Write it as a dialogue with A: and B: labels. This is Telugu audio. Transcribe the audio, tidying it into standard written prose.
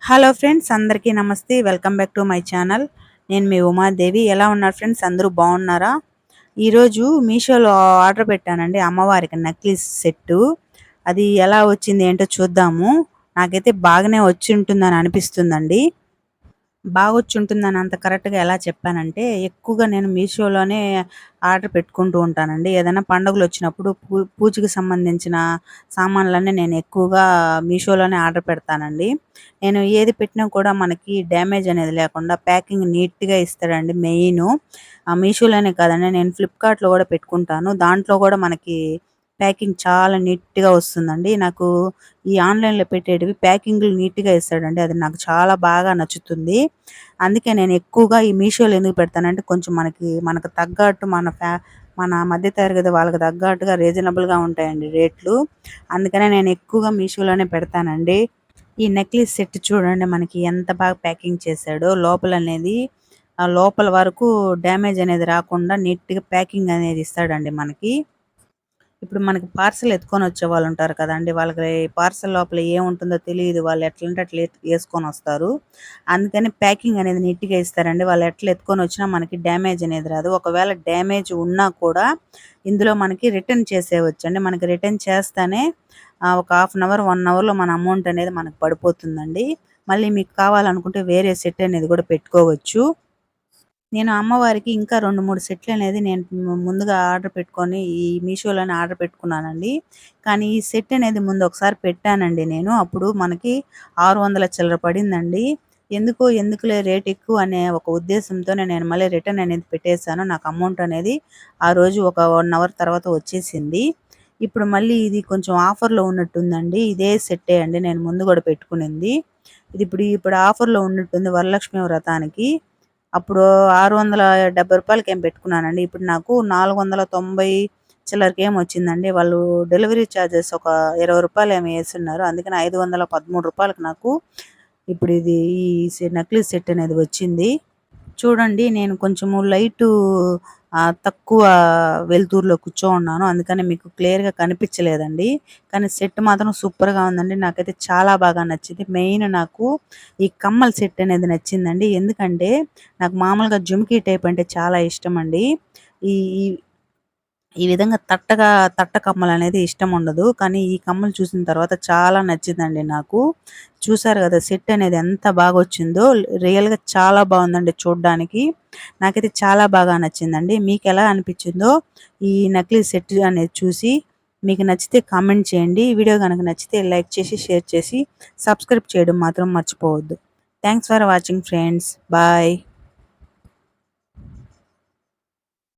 A: హలో ఫ్రెండ్స్, అందరికీ నమస్తే. Welcome back to my channel. నేను మీ ఉమాదేవి. ఎలా ఉన్నారు ఫ్రెండ్స్? అందరూ బాగున్నారా? ఈరోజు మీషోలో ఆర్డర్ పెట్టానండి అమ్మవారికి నక్లీస్ సెట్టు. అది ఎలా వచ్చింది ఏంటో చూద్దాము. నాకైతే బాగానే వచ్చి ఉంటుందని అనిపిస్తుందండి. బాగొచ్చుంటుందని అంత కరెక్ట్‌గా ఎలా చెప్పానంటే, ఎక్కువగా నేను మీషోలోనే ఆర్డర్ పెట్టుకుంటూ ఉంటానండి. ఏదైనా పండుగలొచ్చినప్పుడు పూజకి సంబంధించిన సామాన్లన్నీ నేను ఎక్కువగా మీషోలోనే ఆర్డర్ పెడతానండి. నేను ఏది పెట్టినా కూడా మనకి డ్యామేజ్ అనేది లేకుండా ప్యాకింగ్ నీట్‌గా ఇస్తాడండి మెయిను. మీషోలోనే కాదండి, నేను ఫ్లిప్‌కార్ట్‌లో కూడా పెట్టుకుంటాను. దాంట్లో కూడా మనకి ప్యాకింగ్ చాలా నీట్‌గా వస్తుందండి. నాకు ఈ ఆన్‌లైన్‌లో పెట్టేటివి ప్యాకింగ్‌లు నీట్‌గా ఇస్తాడండి. అది నాకు చాలా బాగా నచ్చుతుంది. అందుకే నేను ఎక్కువగా ఈ మీషోలో ఎందుకు పెడతానంటే, కొంచెం మనకు తగ్గట్టు మన మధ్య తరగతి వాళ్ళకి తగ్గట్టుగా రీజనబుల్‌గా ఉంటాయండి రేట్లు. అందుకనే నేను ఎక్కువగా మీషోలోనే పెడతానండి. ఈ నెక్లెస్ సెట్ చూడండి, మనకి ఎంత బాగా ప్యాకింగ్ చేశాడో. లోపలనేది లోపల వరకు డ్యామేజ్ అనేది రాకుండా నీట్‌గా ప్యాకింగ్ అనేది ఇస్తాడండి మనకి. ఇప్పుడు మనకి పార్సెల్ ఎత్తుకొని వచ్చేవాళ్ళుంటారు కదండీ! వాళ్ళకి పార్సెల్ లోపల ఏముంటుందో తెలీదు. వాళ్ళు ఎట్లంటే అట్లా ఏసుకొనొస్తారు. అందుకని ప్యాకింగ్ అనేది నీట్‌గా ఇస్తారండి. వాళ్ళు ఎట్లా ఎత్తుకొనొచ్చినా మనకి డ్యామేజ్ అనేది రాదు. ఒకవేళ డ్యామేజ్ ఉన్నా కూడా ఇందులో మనకి రిటర్న్ చేసేయొచ్చండి. మనకి రిటర్న్ చేస్తేనే ఒక హాఫ్ అన్ అవర్, 1 అవర్‌లో మన అమౌంట్ అనేది మనకు పడిపోతుందండి. మళ్ళీ మీకు కావాలనుకుంటే వేరే సెట్ అనేది కూడా పెట్టుకోవచ్చు. నేను అమ్మవారికి ఇంకా 2, 3 సెట్లనేది నేను ముందుగా ఆర్డర్ పెట్టుకొని ఈ మీషోలోనే ఆర్డర్ పెట్టుకున్నానండి. కానీ ఈ సెట్ అనేది ముందు ఒకసారి పెట్టానండి నేను. అప్పుడు మనకి 600 చిల్లర పడిందండి. ఎందుకులే రేట్ ఎక్కువ అనే ఒక ఉద్దేశంతోనే నేను మళ్ళీ రిటర్న్ అనేది పెట్టేసాను. నాకు అమౌంట్ అనేది ఆ రోజు ఒక 1 అవర్ తర్వాత వచ్చేసింది. ఇప్పుడు మళ్ళీ ఇది కొంచెం ఆఫర్‌లో ఉన్నట్టుందండి. ఇదే సెట్టే అండి నేను ముందు గూడా పెట్టుకునింది. ఇది ఇప్పుడు ఆఫర్‌లో ఉన్నట్టుంది వరలక్ష్మి వ్రతానికి. అప్పుడు రూ. 670 పెట్టుకున్నానండి. ఇప్పుడు నాకు 490 చిల్లరకేమో వచ్చిందండి. వాళ్ళు డెలివరీ చార్జెస్ ఒక రూ. 20 ఏమో యేసున్నారు. అందుకని రూ. 513కి నాకు ఇప్పుడు ఇది ఈ నక్లీస్ సెట్ అనేది వచ్చింది. చూడండి, నేను కొంచెము తక్కువ వెలుతురులో కూర్చోనున్నాను. అందుకని మీకు క్లియర్‌గా కనిపించలేదండి. కానీ సెట్ మాత్రం సూపర్‌గా ఉందండి. నాకైతే చాలా బాగా నచ్చింది. మెయిన్ నాకు ఈ కమ్మల సెట్ అనేది నచ్చిందండి. ఎందుకంటే నాకు మామూలుగా జుమ్కీ టైప్ అంటే చాలా ఇష్టమండి. ఈ ఈ ఈ విధంగా తట్ట కమ్మలనేది ఇష్టముండదు. కానీ ఈ కమ్మలు చూసిన తర్వాత చాలా నచ్చిందండి నాకు. చూసారు గదా! సెట్ అనేది ఎంత బాగొచ్చిందో. రియల్‌గా చాలా బావుందండి చూడ్డానికి. నాకైతే చాలా బాగా నచ్చిందండి. మీకెలా అనిపిచ్చిందో ఈ నకిలీ సెట్ అనేది చూసి? మీకు నచ్చితే కామెంట్ చేయండి. వీడియో గనక నచ్చితే లైక్ చేసి, షేర్ చేసి, సబ్స్క్రైబ్ చేయడం మాత్రం మర్చిపోవద్దు. Thanks for watching friends. Bye.